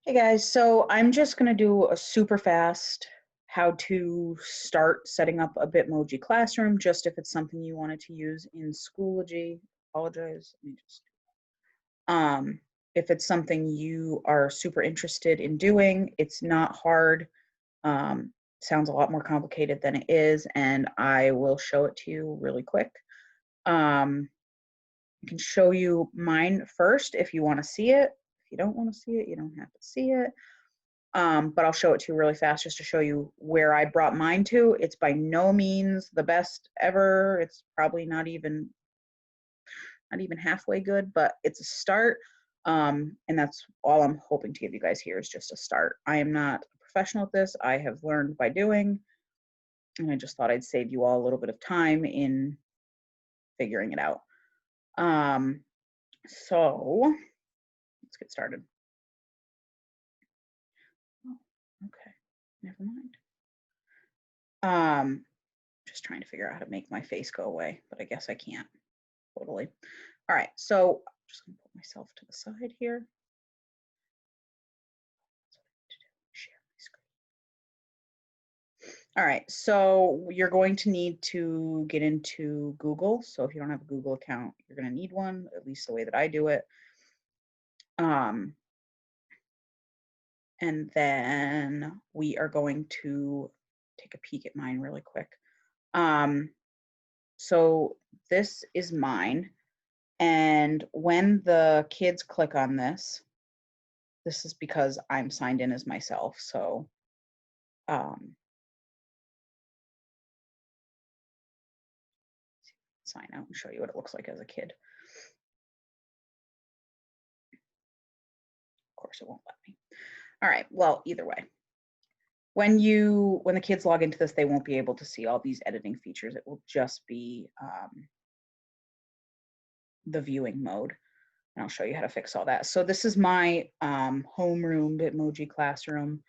Hey guys, so I'm just going to do a super fast how to start setting up a Bitmoji Classroom, just if it's something you wanted to use in Schoology. Apologize. Let me just, um, if it's something you are super interested in doing, it's not hard. Sounds a lot more complicated than it is, and I will show it to you really quick. I can show you mine first if you want to see it. If you don't want to see it, you don't have to see it. But I'll show it to you really fast just to show you where I brought mine to. It's by no means the best ever. It's probably not even halfway good, but it's a start. And that's all I'm hoping to give you guys here is just a start. I am not a professional at this. I have learned by doing, and I just thought I'd save you all a little bit of time in figuring it out. So let's get started. Oh, okay, never mind. Just trying to figure out how to make my face go away, but I guess I can't totally. All right, so I'm just gonna put myself to the side here. Share my screen. All right, so you're going to need to get into Google. So if you don't have a Google account, you're gonna need one, at least the way that I do it. And then we are going to take a peek at mine really quick. So this is mine. And when the kids click on this, this is because I'm signed in as myself. So sign out and show you what it looks like as a kid. Of course, it won't let me. All right, well, either way. When the kids log into this, they won't be able to see all these editing features. It will just be the viewing mode. And I'll show you how to fix all that. So this is my homeroom Bitmoji Classroom.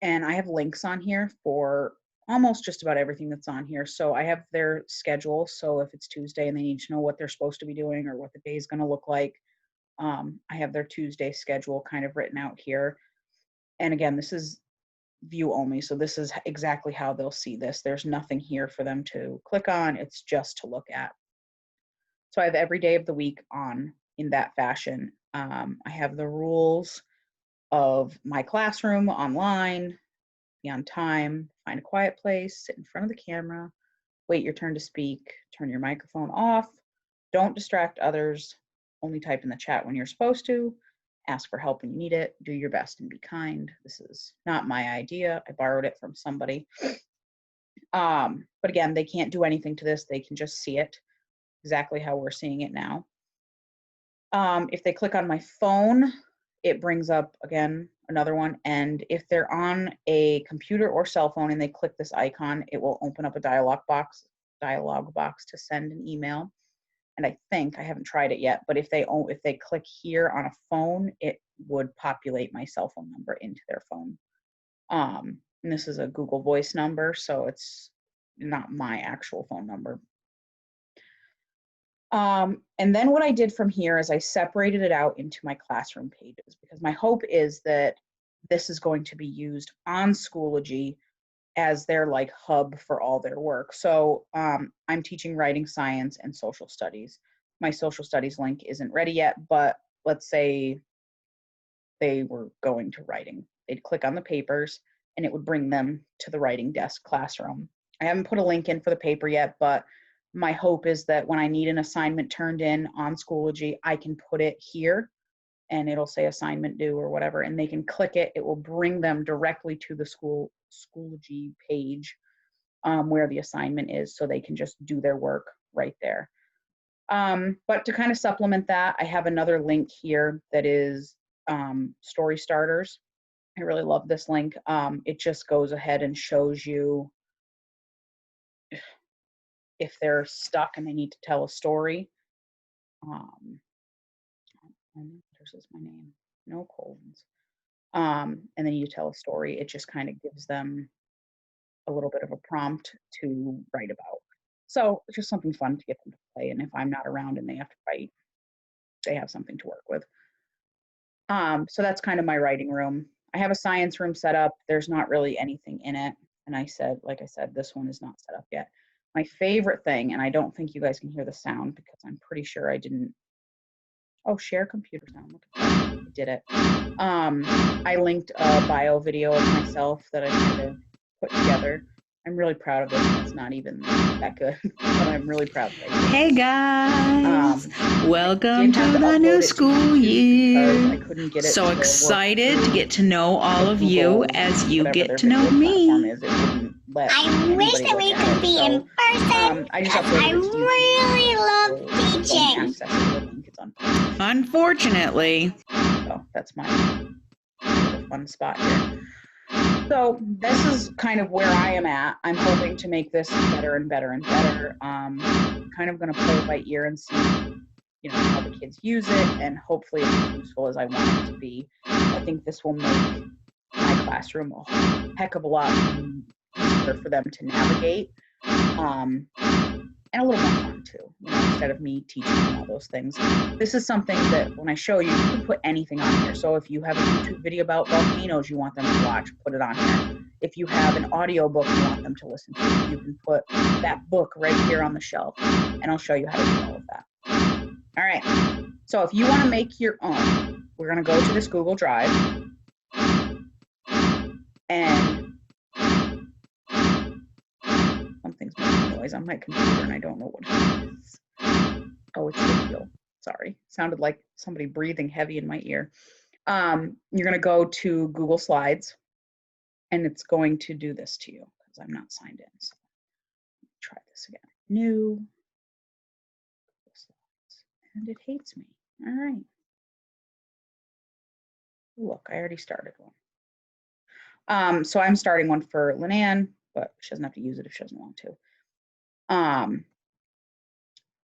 And I have links on here for almost just about everything that's on here. So I have their schedule. So if it's Tuesday and they need to know what they're supposed to be doing or what the day is going to look like, I have their Tuesday schedule kind of written out here. And again, this is view only. So this is exactly how they'll see this. There's nothing here for them to click on. It's just to look at. So I have every day of the week on in that fashion. I have the rules of my classroom online, be on time, find a quiet place, sit in front of the camera, wait your turn to speak, turn your microphone off, don't distract others, only type in the chat when you're supposed to, ask for help when you need it, do your best and be kind. This is not my idea. I borrowed it from somebody. But again, they can't do anything to this. They can just see it exactly how we're seeing it now. If they click on my phone, it brings up, again, another one. And if they're on a computer or cell phone and they click this icon, it will open up a dialog box to send an email. And I think, I haven't tried it yet, but if they click here on a phone, it would populate my cell phone number into their phone. And this is a Google Voice number, so it's not my actual phone number. And then what I did from here is I separated it out into my classroom pages because my hope is that this is going to be used on Schoology as their like hub for all their work. So I'm teaching writing science and social studies. My social studies link isn't ready yet, but let's say they were going to writing. They'd click on the papers and it would bring them to the writing desk classroom. I haven't put a link in for the paper yet, but my hope is that when I need an assignment turned in on Schoology, I can put it here and it'll say assignment due or whatever, and they can click it. It will bring them directly to the Schoology page where the assignment is, so they can just do their work right there. But to kind of supplement that, I have another link here that is story starters. I really love this link. It just goes ahead and shows you if they're stuck and they need to tell a story. This is my name, no colons. And then you tell a story. It just kind of gives them a little bit of a prompt to write about. So it's just something fun to get them to play. And if I'm not around and they have to write, they have something to work with. So that's kind of my writing room. I have a science room set up. There's not really anything in it. And like I said, this one is not set up yet. My favorite thing, and I don't think you guys can hear the sound because I'm pretty sure I didn't. Oh, share computer sound. Look at that. I did it. I linked a bio video of myself that I had to put together. I'm really proud of this. It's not even that good, but I'm really proud that I did. Hey guys, welcome to the upload new it to school YouTube because I year. couldn't get it So to work excited to through get to know all the of you Google, as you whatever their get to know video platform me. is. It wouldn't let I wish anybody that we look at could it. be So, in person. I just I uploaded it to YouTube. really love So if you don't teaching. access the link, it's unfortunate. Unfortunately. So that's my little fun spot here. So this is kind of where I am at. I'm hoping to make this better and better and better. Kind of going to play it by ear and see, you know, how the kids use it, and hopefully it's as useful as I want it to be. I think this will make my classroom a heck of a lot easier for them to navigate, and a little more fun too, you know, instead of me teaching them all those things. This is something that when I show you, you can put anything on here. So if you have a YouTube video about volcanoes you want them to watch, put it on here. If you have an audiobook you want them to listen to, you can put that book right here on the shelf, and I'll show you how to do all of that. All right, so if you want to make your own, we're going to go to this Google Drive, and something's making noise on my computer and I don't know what it is. Oh, it's the wheel. Sorry, sounded like somebody breathing heavy in my ear. You're going to go to Google Slides, and it's going to do this to you because I'm not signed in. So try this again. New Slides, and it hates me. All right. Look, I already started one. So I'm starting one for Linan, but she doesn't have to use it if she doesn't want to.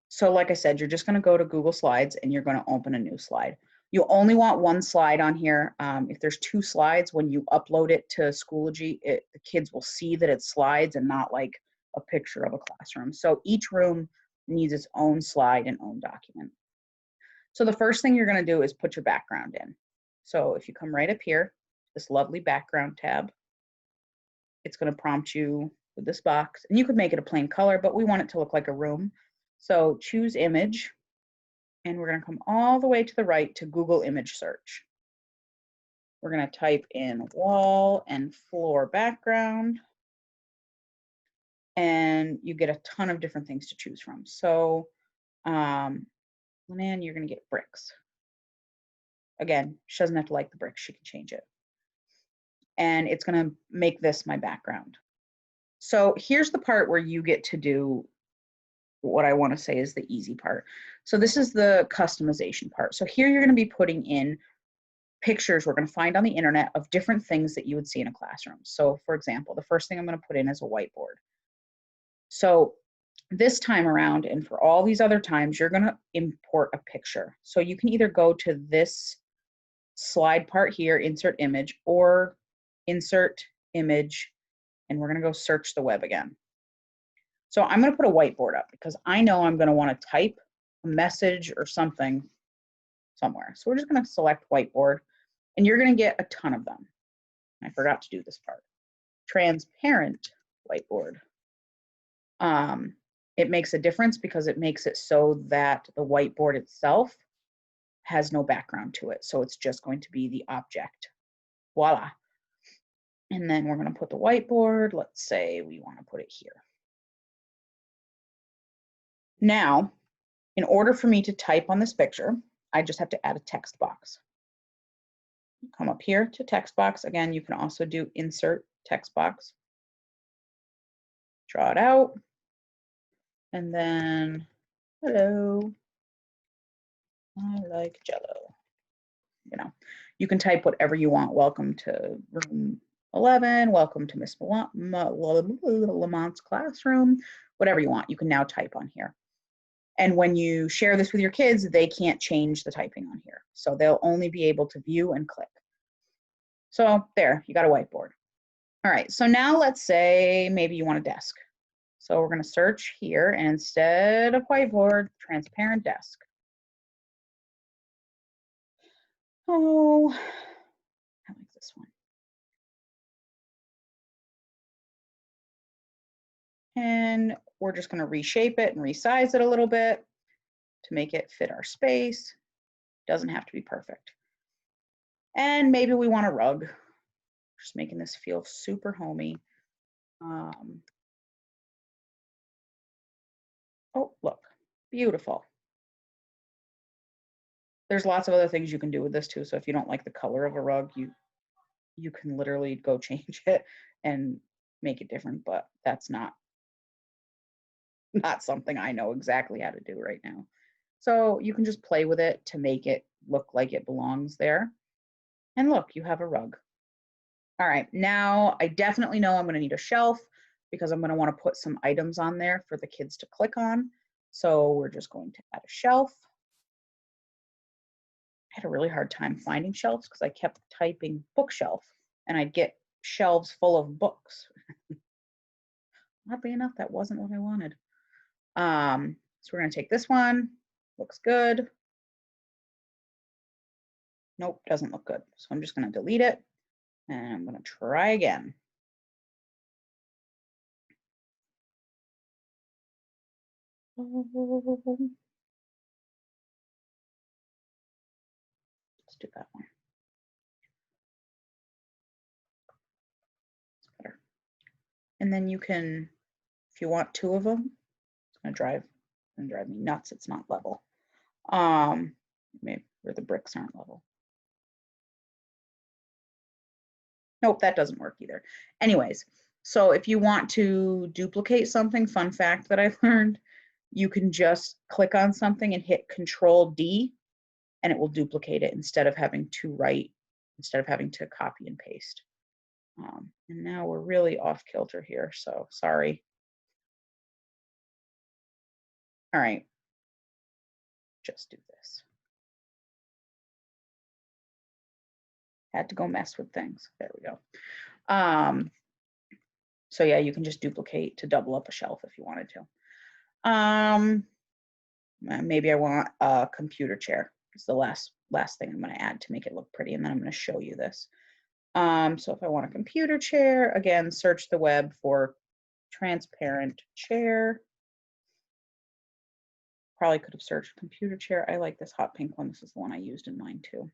So like I said, you're just going to go to Google Slides and you're going to open a new slide. You only want one slide on here. If there's two slides, when you upload it to Schoology, the kids will see that it's slides and not like a picture of a classroom. So each room needs its own slide and own document. So the first thing you're going to do is put your background in. So if you come right up here, this lovely background tab, it's going to prompt you with this box, and you could make it a plain color, but we want it to look like a room. So choose image, and we're going to come all the way to the right to Google image search. We're going to type in wall and floor background, and you get a ton of different things to choose from. So Linan, you're going to get bricks. Again, she doesn't have to like the bricks, she can change it. And it's going to make this my background. So here's the part where you get to do what I want to say is the easy part. So this is the customization part. So here you're going to be putting in pictures we're going to find on the internet of different things that you would see in a classroom. So for example, the first thing I'm going to put in is a whiteboard. So this time around, and for all these other times, you're going to import a picture. So you can either go to this slide part here, insert image, or insert image, and we're going to go search the web again. So I'm going to put a whiteboard up because I know I'm going to want to type a message or something somewhere. So we're just going to select whiteboard, and you're going to get a ton of them. I forgot to do this part. Transparent whiteboard. It makes a difference because it makes it so that the whiteboard itself has no background to it. So it's just going to be the object. Voila. And then we're going to put the whiteboard. Let's say we want to put it here. Now, in order for me to type on this picture, I just have to add a text box. Come up here to text box. Again, you can also do insert text box. Draw it out. And then, hello, I like Jello. You know, you can type whatever you want. Welcome to room 11. Welcome to Miss Lamont's classroom. Whatever you want, you can now type on here. And when you share this with your kids, they can't change the typing on here. So they'll only be able to view and click. So there, you got a whiteboard. All right, so now let's say maybe you want a desk. So we're going to search here, and instead of whiteboard, transparent desk. Oh, I like this one. And we're just going to reshape it and resize it a little bit to make it fit our space. Doesn't have to be perfect. And maybe we want a rug. Just making this feel super homey. Oh, look, beautiful. There's lots of other things you can do with this too. So if you don't like the color of a rug, you can literally go change it and make it different, but that's not something I know exactly how to do right now. So you can just play with it to make it look like it belongs there. And look, you have a rug. All right, now I definitely know I'm going to need a shelf because I'm going to want to put some items on there for the kids to click on. So we're just going to add a shelf. I had a really hard time finding shelves because I kept typing bookshelf and I'd get shelves full of books. Oddly enough, that wasn't what I wanted. So we're going to take this one. Looks good. Nope, doesn't look good. So I'm just going to delete it and I'm going to try again. Let's do that one. It's better. And then you can, if you want two of them, it's going to drive me nuts. It's not level. Maybe where the bricks aren't level. Nope, that doesn't work either. Anyways, so if you want to duplicate something, fun fact that I've learned, you can just click on something and hit Control D and it will duplicate it instead of having to copy and paste. And now we're really off kilter here, so sorry. All right, just do this. Had to go mess with things. There we go. So yeah, you can just duplicate to double up a shelf if you wanted to. Maybe I want a computer chair. It's the last thing I'm going to add to make it look pretty, and then I'm going to show you this. So if I want a computer chair, again, search the web for transparent chair. Probably could have searched computer chair. I like this hot pink one. This is the one I used in mine too.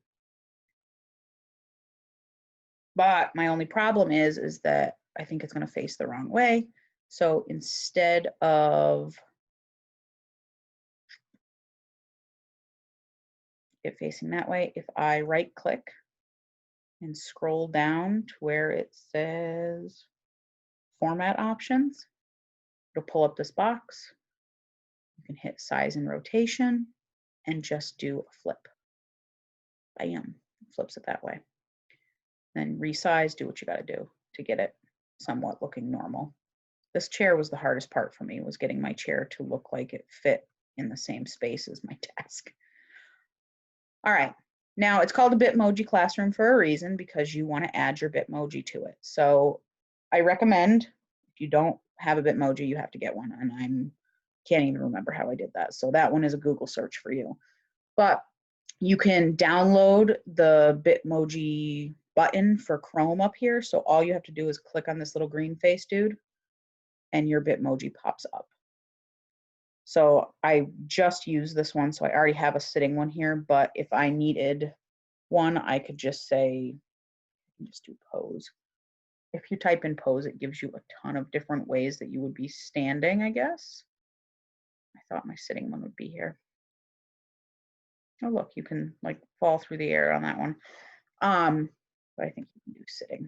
But my only problem is that I think it's going to face the wrong way. So instead of it facing that way, if I right click and scroll down to where it says format options, it'll pull up this box. You can hit size and rotation and just do a flip. Bam, flips it that way. Then resize, do what you got to do to get it somewhat looking normal. This chair was the hardest part for me, was getting my chair to look like it fit in the same space as my desk. All right, now it's called a Bitmoji Classroom for a reason, because you want to add your Bitmoji to it. So I recommend, if you don't have a Bitmoji, you have to get one, and I can't even remember how I did that. So that one is a Google search for you. But you can download the Bitmoji button for Chrome up here. So all you have to do is click on this little green face dude and your Bitmoji pops up. So I just used this one, so I already have a sitting one here, but if I needed one, I could just say, just do pose. If you type in pose, it gives you a ton of different ways that you would be standing, I guess. I thought my sitting one would be here. Oh, look, you can like fall through the air on that one. But I think you can do sitting.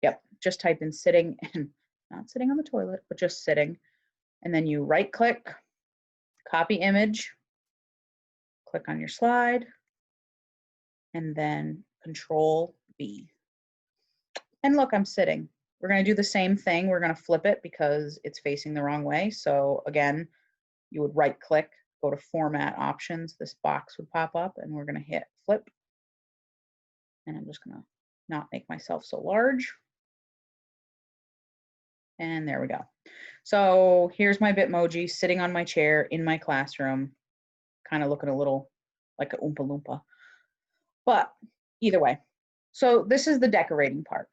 Yep, just type in sitting, and not sitting on the toilet, but just sitting. And then you right click, copy image, click on your slide, and then Control B. And look, I'm sitting. We're going to do the same thing. We're going to flip it because it's facing the wrong way. So again, you would right click, go to format options. This box would pop up and we're going to hit flip. And I'm just going to not make myself so large. And there we go. So here's my Bitmoji sitting on my chair in my classroom, kind of looking a little like a Oompa Loompa. But either way, so this is the decorating part.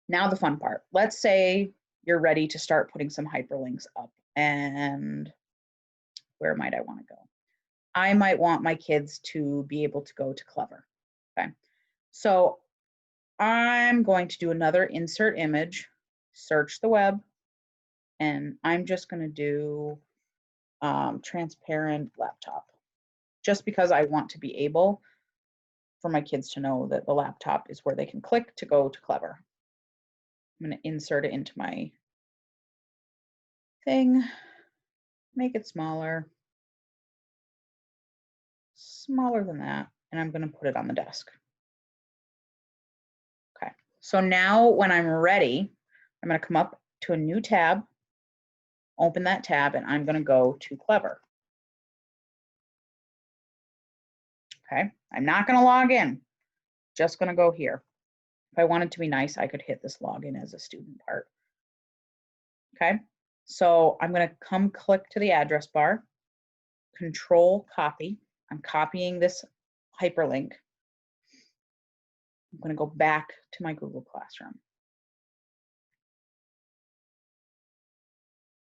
Now the fun part. Let's say you're ready to start putting some hyperlinks up, and where might I want to go? I might want my kids to be able to go to Clever. Okay, so I'm going to do another insert image, search the web, and I'm just going to do transparent laptop, just because I want to be able for my kids to know that the laptop is where they can click to go to Clever. I'm going to insert it into my thing, make it smaller than that, and I'm going to put it on the desk. Okay, so now when I'm ready, I'm going to come up to a new tab, open that tab, and I'm going to go to Clever. Okay, I'm not going to log in, just going to go here. If I wanted to be nice, I could hit this login as a student part. Okay, so I'm going to come click to the address bar, control copy. I'm copying this hyperlink. I'm going to go back to my Google Classroom.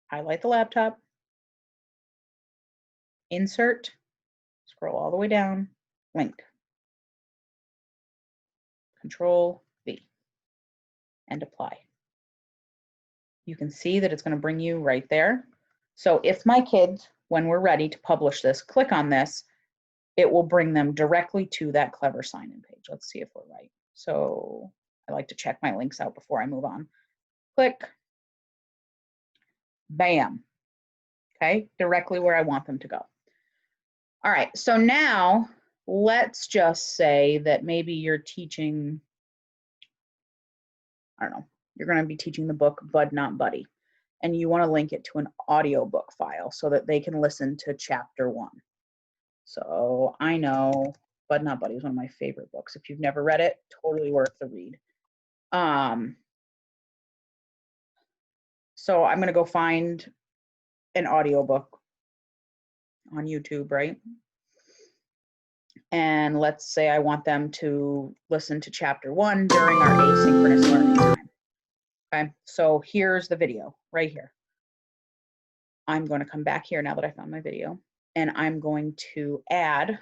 Highlight the laptop, insert, scroll all the way down, link. Control V and apply. You can see that it's going to bring you right there. So if my kids, when we're ready to publish this, click on this, it will bring them directly to that Clever sign-in page. Let's see if we're right. So I like to check my links out before I move on. Click, bam. Okay, directly where I want them to go. All right, so now let's just say that maybe you're teaching, I don't know, you're going to be teaching the book Bud Not Buddy, and you want to link it to an audiobook file so that they can listen to chapter 1. So I know Bud Not Buddy is one of my favorite books. If you've never read it, totally worth the read. So I'm going to go find an audiobook on YouTube, right? And let's say I want them to listen to chapter 1 during our asynchronous learning time. Okay, so here's the video right here. I'm going to come back here now that I found my video, and I'm going to add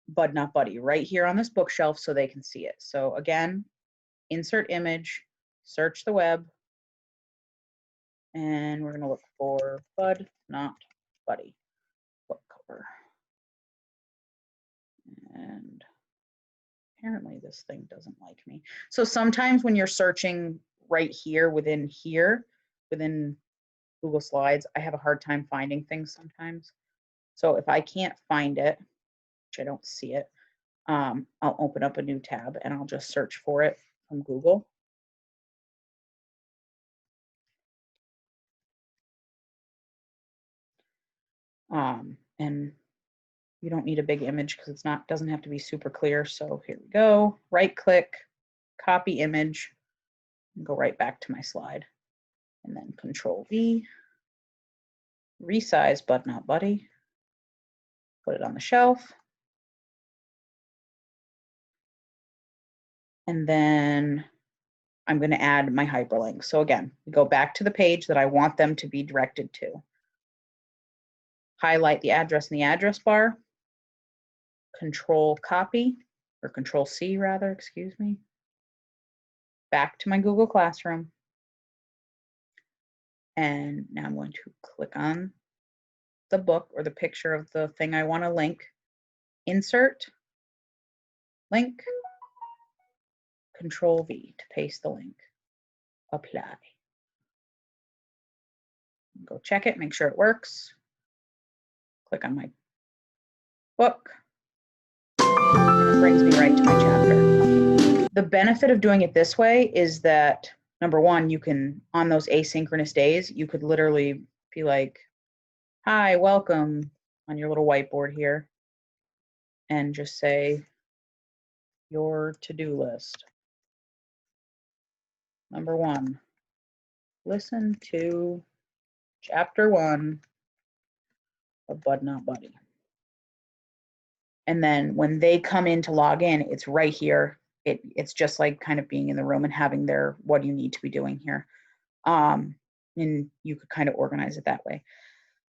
Bud Not Buddy right here on this bookshelf so they can see it. So again, insert image, search the web, and we're going to look for Bud Not Buddy book cover. And apparently this thing doesn't like me. So sometimes when you're searching right here, within Google Slides, I have a hard time finding things sometimes. So if I can't find it, which I don't see it, I'll open up a new tab and I'll just search for it from Google. And you don't need a big image because doesn't have to be super clear. So here we go, right click, copy image, and go right back to my slide. And then Control V, resize Bud Not Buddy, put it on the shelf. And then I'm going to add my hyperlink. So again, we go back to the page that I want them to be directed to. Highlight the address in the address bar, Control copy, or Control C rather, excuse me. Back to my Google Classroom. And now I'm going to click on the book or the picture of the thing I want to link, insert, link, Control V to paste the link, apply. Go check it, make sure it works. Click on my book, and it brings me right to my chapter. The benefit of doing it this way is that, number one, you can, on those asynchronous days, you could literally be like, hi, welcome, on your little whiteboard here, and just say your to-do list. Number 1, listen to chapter 1 of Bud Not Buddy. And then when they come in to log in, it's right here. It's just like kind of being in the room and having their, what do you need to be doing here? And you could kind of organize it that way.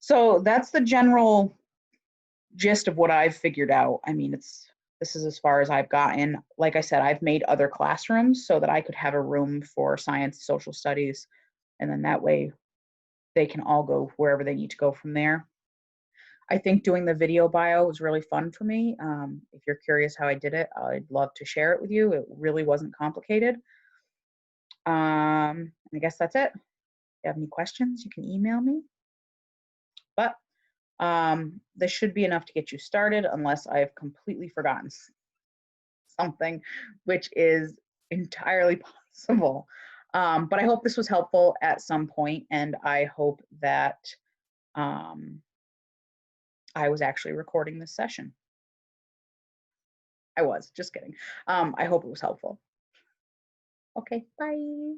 So that's the general gist of what I've figured out. I mean, this is as far as I've gotten. Like I said, I've made other classrooms so that I could have a room for science, social studies, and then that way they can all go wherever they need to go from there. I think doing the video bio was really fun for me. If you're curious how I did it, I'd love to share it with you. It really wasn't complicated. I guess that's it. If you have any questions, you can email me. But this should be enough to get you started unless I've completely forgotten something, which is entirely possible. But I hope this was helpful at some point, and I hope that I was actually recording this session. I was, just kidding. I hope it was helpful. Okay, bye.